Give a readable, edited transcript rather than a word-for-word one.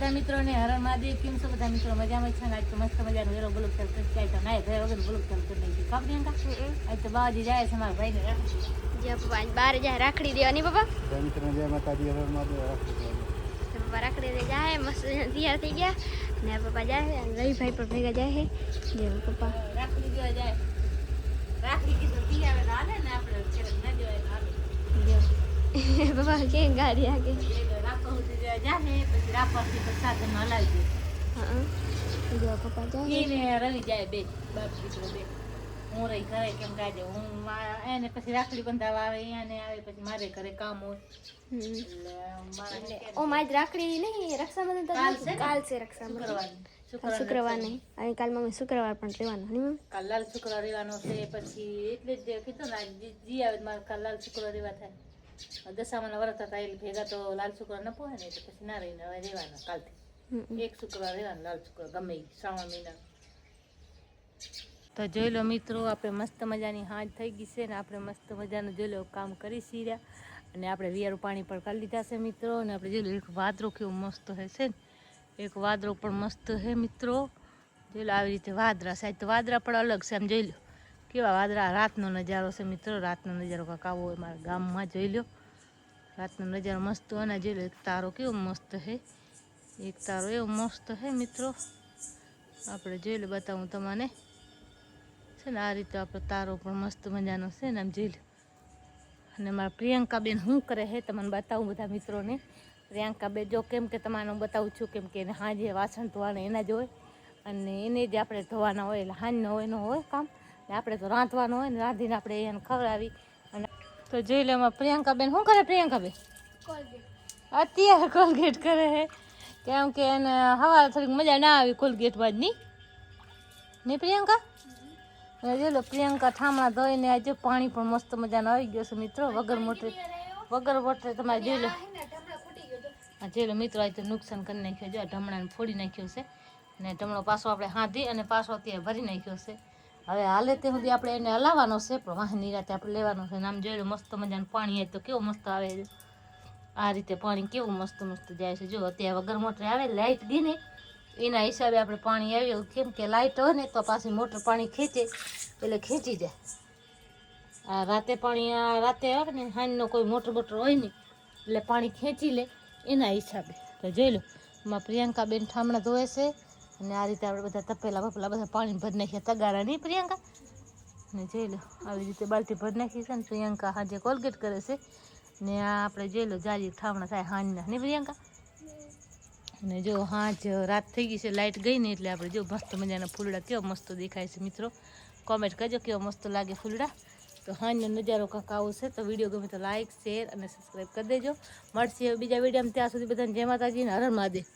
મિત્રો ને હરણ મહાદેવ કેમ છો બધા મિત્રો મજામાં છે ને આજ તો મસ્ત મજાનું વેરો બ્લોગ ચાલુ કરી કાઈ તો નાય ભાઈ વગર બ્લોગ ચાલુ કરી નાખી કાપડી અંકા આજ તો બાજી જાય છે મારા ભાઈને રાખડી જે પપ્પા બાર જાય રાખડી દેવાની પપ્પા મિત્રો ને જય માતાજી હરણ મહાદેવ રાખડી પપ્પા રાખડી દે જાય મસ્ત તૈયાર થઈ ગયા ને પપ્પા જાય અને રવિભાઈ પણ ભેગા જાય છે જે પપ્પા રાખડી દેવા જાય રાખડી કીધું તૈયાર હાલે ને આપણે છેડે ના દેવાય હાલે પપ્પા કે ગાડી આગે રાખો ઉઠી જાય પછી રાપરથી તો સાધન હલાવી દે જો પપ્પા જાય એને રવિ જાય બે બાપ દીકરો બે હું રહી ઘરે કેમ કાજે હું એને પછી રાખડી બંધાવા આવે એને આવે પછી મારે ઘરે કામ હોય ઓ માજ રાખડી નહીં રક્ષાબંધન તો કાલ છે રક્ષાબંધન શુક્રવાર નહીં અને કાલ મમ્મી શુક્રવાર પણ રહેવાનો નહીં મમ્મી કાલ લાલ શુક્રવાર રહેવાનો છે પછી એટલે જ કીધું ને જી આવે મારે કાલ લાલ શુક્રવાર રહેવા થાય દશામાના વ્રત હતા એટલે ભેગા તો લાલ શુક્રવાર ન પોહે ને એટલે પછી ના રહીને હવે રહેવાના કાલથી એક શુક્રવાર રહેવાનું લાલ શુક્રવાર ગમે શ્રાવણ મહિના તો જોઈ લો મિત્રો આપણે મસ્ત મજાની હાજ થઈ ગઈ છે ને આપણે મસ્ત મજાનું જોઈ લો કામ કરી રહ્યા અને આપણે વિયારું પાણી પણ કરી લીધા છે મિત્રો અને આપણે જોઈ લો એક વાદરો કેવો મસ્ત હે છે ને એક વાદરો પણ મસ્ત હે મિત્રો જોઈ લો આવી રીતે વાદરા સાહેબ તો વાદરા પણ અલગ છે આમ જોઈ લો કેવા વાદરા રાતનો નજારો છે મિત્રો રાતનો નજારો કાંક આવો હોય મારા ગામમાં જોઈ લો રાતનો નજારો મસ્ત અને જોઈ લો એક તારો કેવો મસ્ત હે એક તારો એવો મસ્ત હે મિત્રો આપણે જોઈ લો બતાવું તમને છે ને આ રીતે આપણો તારો પણ મસ્ત મજાનો છે ને આમ જોઈ લો અને મારા પ્રિયંકાબેન શું કરે છે તમને બતાવું બધા મિત્રોને પ્રિયંકાબેન જો કેમ કે તમારે હું બતાવું છું કેમ કે એને હાજે વાસણ ધોવાના એના જ હોય અને એને જ આપણે ધોવાના હોય એટલે હાંજનો હોય ન હોય કામ ને આપણે તો રાંધવાનું હોય ને રાંધીને આપણે એને ખવડાવી અને તો જોઈ લો એમાં પ્રિયંકાબેન શું કરે પ્રિયંકાબેન અત્યારે કોલગેટ કરે છે કેમ કે એને હવા થોડીક મજા ના આવી કોલગેટમાં જ નહીં પ્રિયંકા જોઈ લો પ્રિયંકા ઠામણા ધોઈને આજે પાણી પણ મસ્ત મજાનું આવી ગયો છે મિત્રો વગર મોટરે તમારે જોઈ લો જોઈ લો મિત્રો આજે નુકસાન કરી નાખ્યો જો ઢમણાને ફોડી નાખ્યો છે અને ઢમણો પાછો આપણે હાંધી અને પાછો અત્યારે ભરી નાખ્યો છે હવે હાલે તે સુધી આપણે એને હલાવવાનો છે પણ વાહની રાતે આપણે લેવાનો છે આમ જોઈ લો મસ્ત મજાનું પાણી આવે તો કેવું મસ્ત આવે છે આ રીતે પાણી કેવું મસ્ત મસ્ત જાય છે જો અત્યારે વગર મોટરે આવે લાઇટ દી ને એના હિસાબે આપણે પાણી આવ્યું કેમ કે લાઇટ હોય ને તો પાછી મોટર પાણી ખેંચે એટલે ખેંચી જાય આ રાતે પાણી આ રાતે આવે ને હાંજનો કોઈ મોટર હોય નહીં એટલે પાણી ખેંચી લે એના હિસાબે તો જોઈ લો એમાં પ્રિયંકાબેન ઠામણા ધોવે છે અને આ રીતે આપણે બધા તપેલા બપેલા બધા પાણી ભરી નાખ્યા તગારા નહીં પ્રિયંકા ને જોઈ લો આવી રીતે બાલટી ભરી નાખી છે ને પ્રિયંકા હાજે કોલગેટ કરે છે ને આ આપણે જોઈ લો જાજી ઠામણા થાય હાંજના નહીં પ્રિયંકા અને જો હાજ રાત થઈ ગઈ છે લાઇટ ગઈ ને એટલે આપણે જો મસ્ત મજાના ફૂલડા કેવો મસ્ત દેખાય છે મિત્રો કોમેન્ટ કરજો કેવો મસ્ત લાગે ફૂલડા તો હાંજનો નજારો કાંક આવો છે તો વિડીયો ગમે તો લાઇક શેર અને સબસ્ક્રાઈબ કરી દેજો મળશે બીજા વિડીયોમાં ત્યાં સુધી બધાને જય માતાજી ને હર મહાદેવ